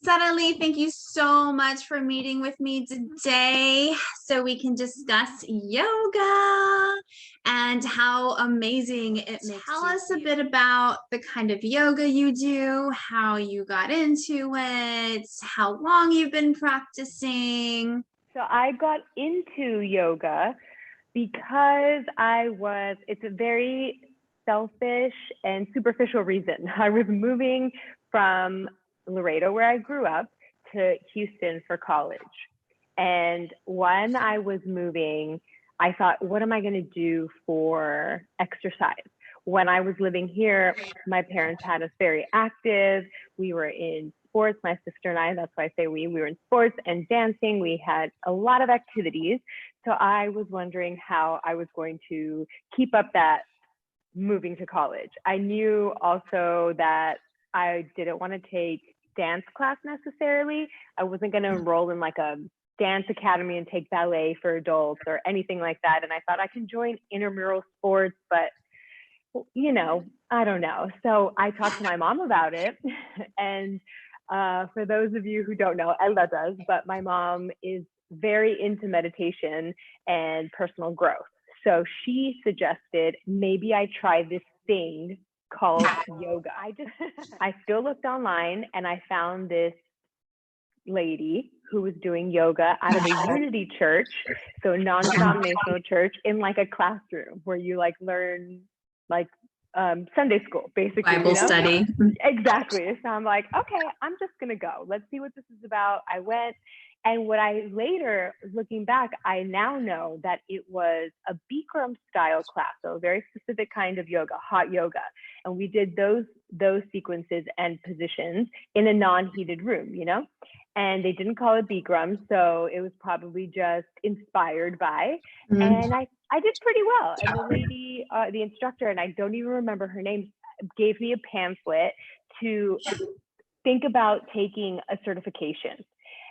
Saralee, thank you so much for meeting with me today so we can discuss yoga and how amazing it makes you. Tell us a bit about the kind of yoga you do, how you got into it, how long you've been practicing. So I got into yoga because it's a very selfish and superficial reason. I was moving from Laredo, where I grew up, to Houston for college. And when I was moving, I thought, what am I going to do for exercise? When I was living here, my parents had us very active. We were in sports, my sister and I, that's why I say we were in sports and dancing. We had a lot of activities. So I was wondering how I was going to keep up that moving to college. I knew also that I didn't want to take dance class necessarily. I wasn't going to enroll in like a dance academy and take ballet for adults or anything like that. And I thought I can join intramural sports, but I don't know. So I talked to my mom about it. And for those of you who don't know, Ella does, but my mom is very into meditation and personal growth. So she suggested maybe I try this thing called yoga. I still looked online and I found this lady who was doing yoga out of a Unity church, so non-denominational church, in like a classroom where you like learn like Sunday school, basically. Bible study. Exactly. So I'm like, okay, I'm just gonna go. Let's see what this is about. I went. And what I later, looking back, I now know that it was a Bikram style class, so a very specific kind of yoga, hot yoga. And we did those sequences and positions in a non-heated room, and they didn't call it Bikram, so it was probably just inspired by. And I did pretty well. And the lady, the instructor, and I don't even remember her name, gave me a pamphlet to think about taking a certification.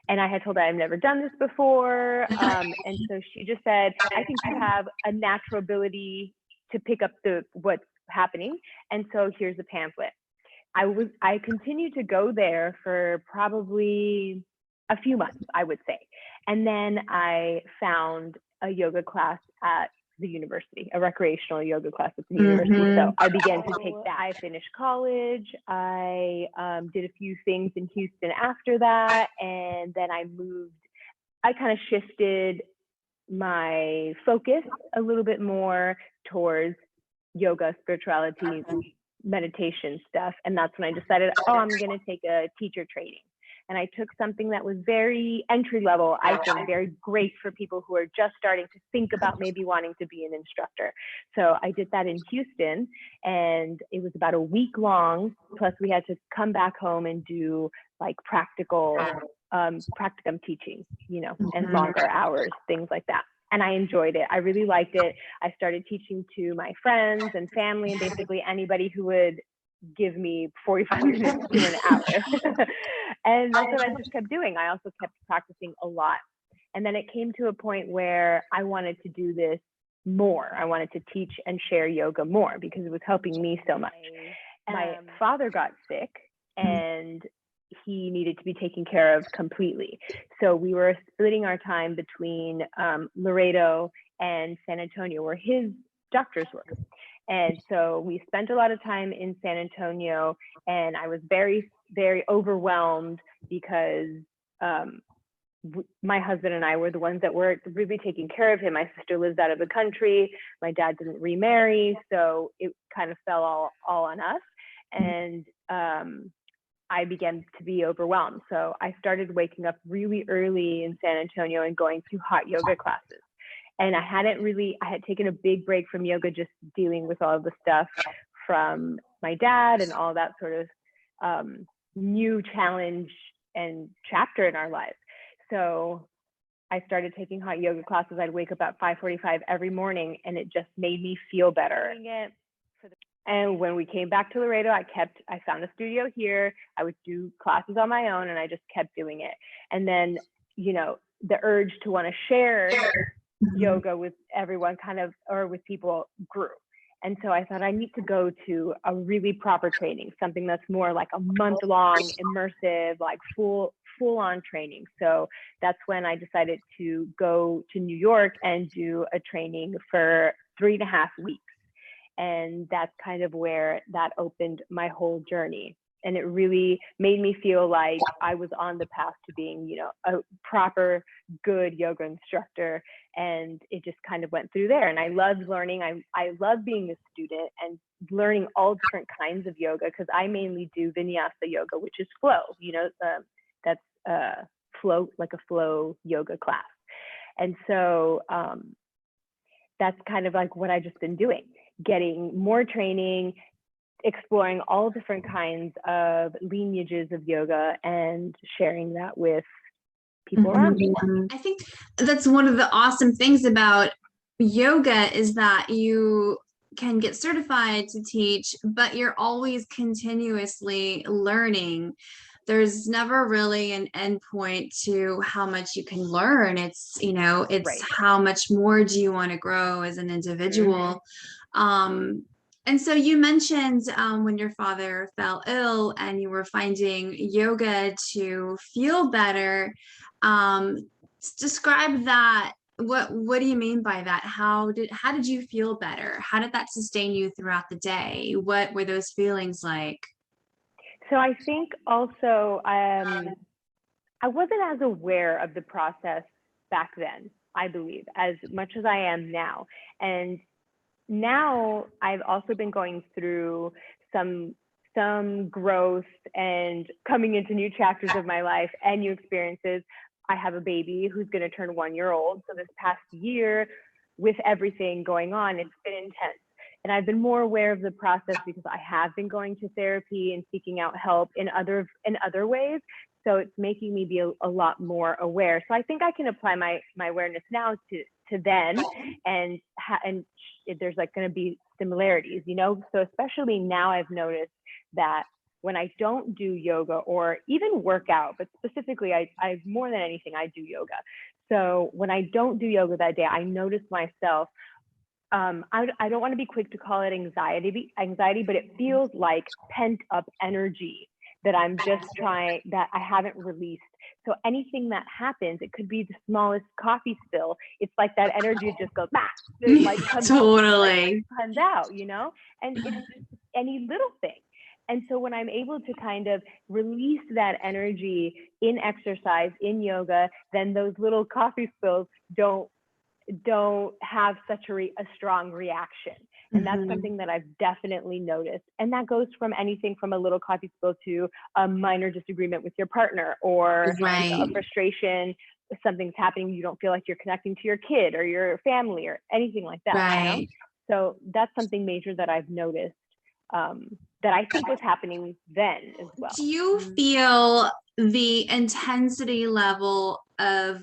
And I had told her I've never done this before. And so she just said, I think you have a natural ability to pick up what's happening. And so here's a pamphlet. I continued to go there for probably a few months, I would say. And then I found a yoga class at the university, a recreational yoga class at the university. So I began to take that. I finished college. I did a few things in Houston after that. And then I kind of shifted my focus a little bit more towards yoga, spirituality, meditation stuff. And that's when I decided, I'm going to take a teacher training. And I took something that was very entry level, I think very great for people who are just starting to think about maybe wanting to be an instructor. So I did that in Houston, and it was about a week long. Plus we had to come back home and do like practicum teaching, and longer hours, things like that. And I enjoyed it. I really liked it. I started teaching to my friends and family and basically anybody who would give me 45 minutes to an hour. And that's what I just kept doing. I also kept practicing a lot. And then it came to a point where I wanted to do this more. I wanted to teach and share yoga more because it was helping me so much. My father got sick and he needed to be taken care of completely. So we were splitting our time between Laredo and San Antonio, where his doctors were. And so we spent a lot of time in San Antonio, and I was very, very overwhelmed because my husband and I were the ones that were really taking care of him. My sister lives out of the country. My dad didn't remarry, so it kind of fell all on us. And I began to be overwhelmed. So I started waking up really early in San Antonio and going to hot yoga classes. And I had taken a big break from yoga, just dealing with all of the stuff from my dad and all that sort of new challenge and chapter in our lives. So I started taking hot yoga classes. I'd wake up at 5:45 every morning, and it just made me feel better. And when we came back to Laredo, I found a studio here. I would do classes on my own, and I just kept doing it. And then, the urge to want to share yoga with everyone or with people grew. And so I thought I need to go to a really proper training, something that's more like a month-long, immersive, like full-on training. So that's when I decided to go to New York and do a training for 3.5 weeks. And that's kind of where that opened my whole journey. And it really made me feel like I was on the path to being, you know, a proper, good yoga instructor. And it just kind of went through there. And I loved learning. I love being a student and learning all different kinds of yoga, because I mainly do vinyasa yoga, which is flow, you know, that's flow, like a flow yoga class. And so that's kind of like what I've just been doing, getting more training, exploring all different kinds of lineages of yoga and sharing that with people around me. I think that's one of the awesome things about yoga is that you can get certified to teach, but you're always continuously learning. There's never really an end point to how much you can learn. It's, you know, it's Right. how much more do you want to grow as an individual. And so you mentioned when your father fell ill and you were finding yoga to feel better. Describe that. What do you mean by that? How did you feel better? How did that sustain you throughout the day? What were those feelings like? So I think also I wasn't as aware of the process back then, I believe, as much as I am now. And now I've also been going through some growth and coming into new chapters of my life and new experiences. I have a baby who's going to turn 1 year old. So this past year, with everything going on, it's been intense. And I've been more aware of the process because I have been going to therapy and seeking out help in other ways. So it's making me be a lot more aware. So I think I can apply my awareness now to then, and there's like going to be similarities, you know. So especially now I've noticed that when I don't do yoga or even workout, but specifically I more than anything, I do yoga. So when I don't do yoga that day, I notice myself, I don't want to be quick to call it anxiety, but it feels like pent up energy that I'm just that I haven't released. So anything that happens, it could be the smallest coffee spill. It's like that energy just goes back. It like comes out, you know, and it's just any little thing. And so when I'm able to kind of release that energy in exercise, in yoga, then those little coffee spills don't have such a strong reaction. And that's something that I've definitely noticed. And that goes from anything from a little coffee spill to a minor disagreement with your partner, or a frustration, something's happening, you don't feel like you're connecting to your kid or your family or anything like that. You know? So that's something major that I've noticed, that I think was happening then as well. Do you feel the intensity level of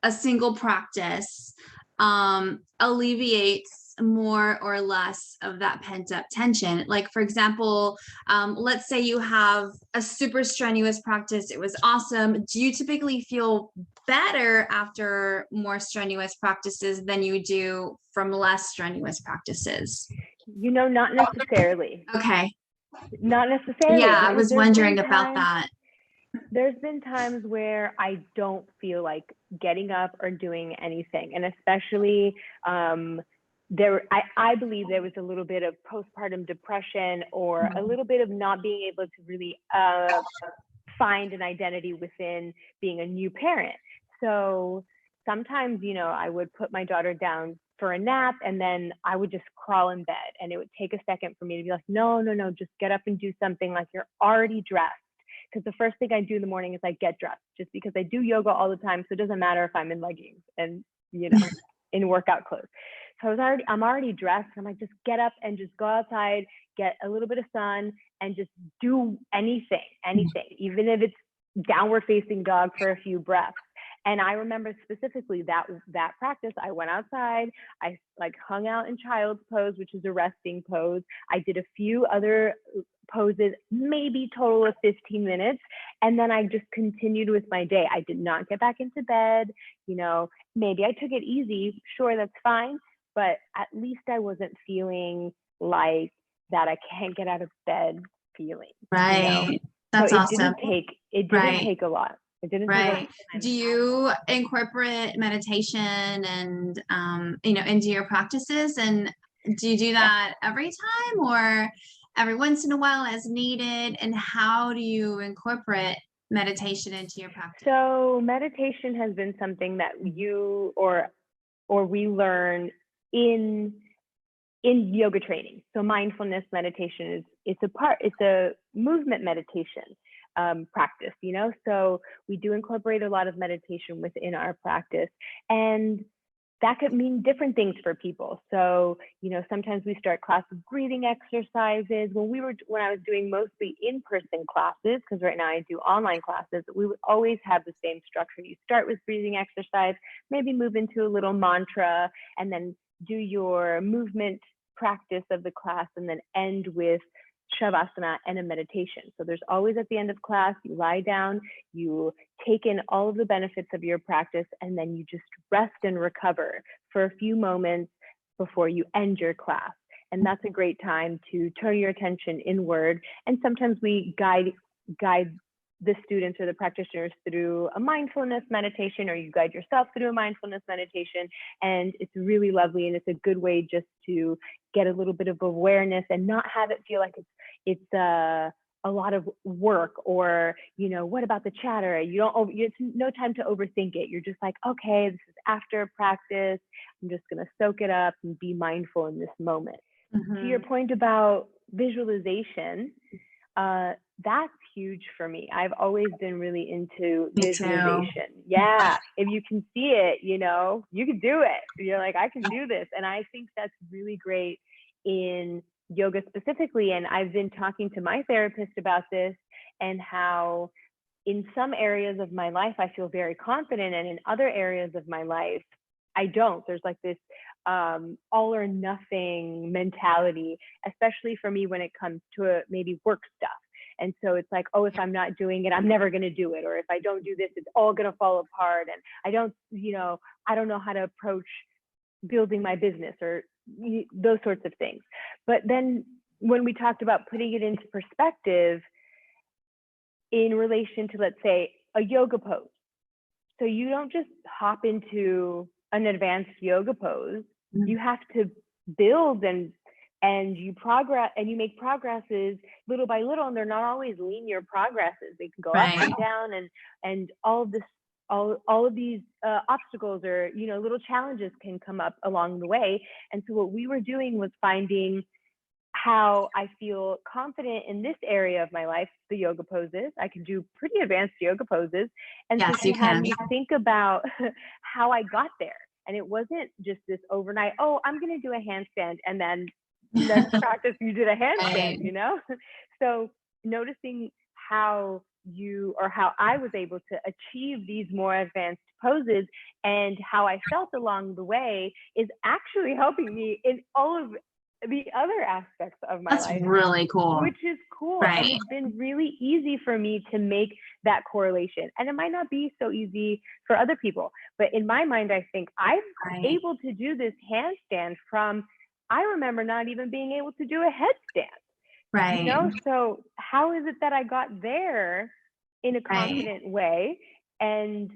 a single practice alleviates more or less of that pent up tension? Like, for example, let's say you have a super strenuous practice. It was awesome. Do you typically feel better after more strenuous practices than you do from less strenuous practices? You know, not necessarily. Okay. Not necessarily. Yeah, I was wondering about that. There's been times where I don't feel like getting up or doing anything. And especially I believe there was a little bit of postpartum depression, or a little bit of not being able to really find an identity within being a new parent. So sometimes, you know, I would put my daughter down for a nap and then I would just crawl in bed, and it would take a second for me to be like, no, just get up and do something, like you're already dressed. Because the first thing I do in the morning is I get dressed, just because I do yoga all the time. So it doesn't matter if I'm in leggings and, you know, in workout clothes. So I'm already dressed. I'm like, just get up and just go outside, get a little bit of sun, and just do anything, even if it's downward facing dog for a few breaths. And I remember specifically that practice, I went outside, I like hung out in child's pose, which is a resting pose. I did a few other poses, maybe total of 15 minutes. And then I just continued with my day. I did not get back into bed. You know, maybe I took it easy. Sure, that's fine. But at least I wasn't feeling like that I can't get out of bed feeling. Right. That's so awesome. It didn't take a lot. It didn't take a lot. Do you incorporate meditation and into your practices? And do you do that every time or every once in a while as needed? And how do you incorporate meditation into your practice? So meditation has been something that you or we learn in yoga training. So mindfulness meditation it's a movement meditation practice, so we do incorporate a lot of meditation within our practice, and that could mean different things for people. So, sometimes we start class with breathing exercises. When I was doing mostly in-person classes, because right now I do online classes, we would always have the same structure. You start with breathing exercise, maybe move into a little mantra, and then do your movement practice of the class, and then end with shavasana and a meditation. So there's always at the end of class, you lie down, you take in all of the benefits of your practice, and then you just rest and recover for a few moments before you end your class. And that's a great time to turn your attention inward. And sometimes we guide the students or the practitioners through a mindfulness meditation, or you guide yourself through a mindfulness meditation. And it's really lovely, and it's a good way just to get a little bit of awareness and not have it feel like it's a lot of work, or what about the chatter? It's no time to overthink it. You're just like, okay, this is after practice, I'm just going to soak it up and be mindful in this moment. To your point about visualization, that's huge for me. I've always been really into visualization. Yeah, if you can see it, you can do it. You're like, I can do this. And I think that's really great in yoga specifically. And I've been talking to my therapist about this, and how in some areas of my life I feel very confident, and in other areas of my life I don't. There's like this all or nothing mentality, especially for me when it comes to maybe work stuff. And so it's like, oh, if I'm not doing it, I'm never going to do it. Or if I don't do this, it's all going to fall apart. And I don't know how to approach building my business, or those sorts of things. But then when we talked about putting it into perspective in relation to, let's say, a yoga pose. So you don't just hop into an advanced yoga pose. You have to build and you progress, and you make progresses little by little, and they're not always linear progresses. They can go up and down, and all of these obstacles or little challenges can come up along the way. And so what we were doing was finding how I feel confident in this area of my life, the yoga poses. I can do pretty advanced yoga poses, and yes, so she had me think about how I got there. And it wasn't just this overnight, oh, I'm going to do a handstand, and then next practice you did a handstand, So noticing how I was able to achieve these more advanced poses, and how I felt along the way, is actually helping me in all of the other aspects of my life. That's really cool. Which is cool. And it's been really easy for me to make that correlation. And it might not be so easy for other people, but in my mind, I think I'm able to do this handstand from, I remember not even being able to do a headstand. So how is it that I got there in a confident way, and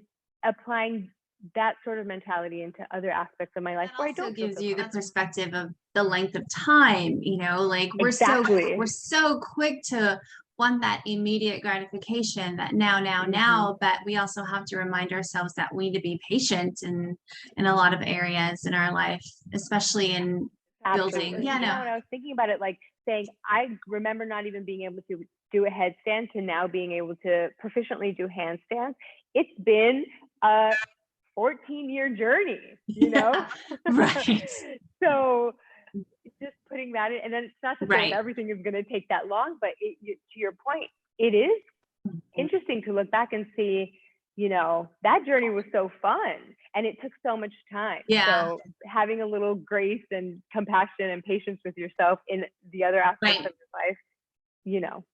applying that sort of mentality into other aspects of my life? That also gives you the perspective of the length of time, like we're so quick to want that immediate gratification, that now, but we also have to remind ourselves that we need to be patient in a lot of areas in our life, especially in building. When I was thinking about it, like saying, I remember not even being able to do a headstand to now being able to proficiently do handstands. It's been a 14-year journey, Right. So just putting that in, and then it's not to say everything is going to take that long, but to your point, it is interesting to look back and see, that journey was so fun, and it took so much time. So having a little grace and compassion and patience with yourself in the other aspects of your life,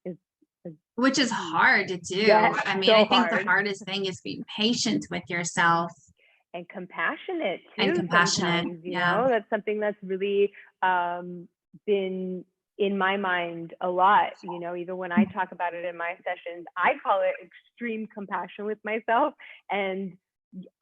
is which is hard to do. I mean, I think the hardest thing is being patient with yourself. And compassionate too. And compassionate, that's something that's really been in my mind a lot, you know, even when I talk about it in my sessions, I call it extreme compassion with myself. And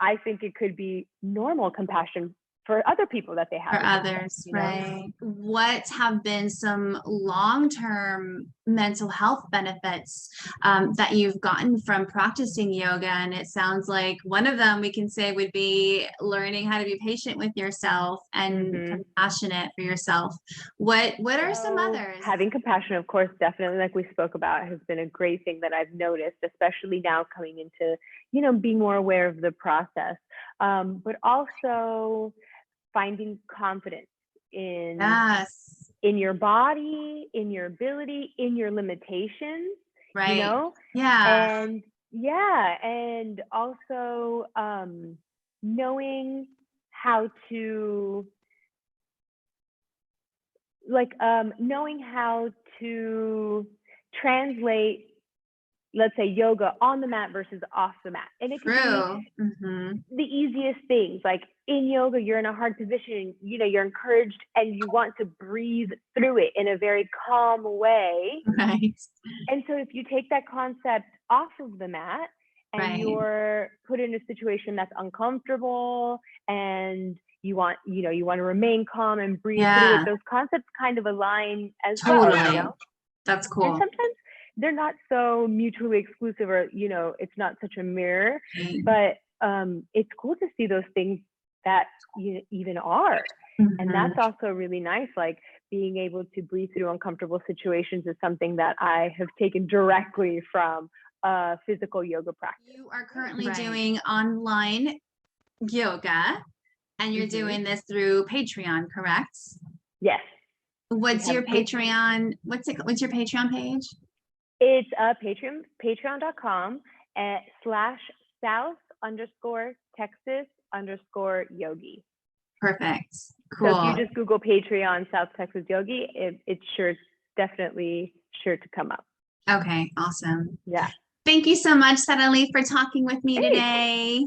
I think it could be normal compassion for other people that they have For others, right? What have been some long-term mental health benefits that you've gotten from practicing yoga? And it sounds like one of them we can say would be learning how to be patient with yourself and compassionate for yourself. What are some others? Having compassion, of course, definitely, like we spoke about, has been a great thing that I've noticed, especially now coming into, you know, being more aware of the process, but also finding confidence in your body, in your ability, in your limitations, right? You know, and also knowing how to translate, let's say, yoga on the mat versus off the mat. And it could be the easiest things, like in yoga, you're in a hard position, you know, you're encouraged and you want to breathe through it in a very calm way. Right. And so if you take that concept off of the mat and you're put in a situation that's uncomfortable and you want to remain calm and breathe through it, those concepts kind of align as well, you know? That's cool. And sometimes they're not so mutually exclusive, or, you know, it's not such a mirror, but it's cool to see those things that you even are. And that's also really nice. Like, being able to breathe through uncomfortable situations is something that I have taken directly from physical yoga practice. You are currently doing online yoga, and you're doing this through Patreon, correct? Yes. What's your Patreon? What's your Patreon page? It's patreon.com/South_Texas_yogi. Perfect. Cool. So if you just Google Patreon South Texas Yogi, it's definitely sure to come up. Okay, awesome. Yeah. Thank you so much, Saralee, for talking with me today.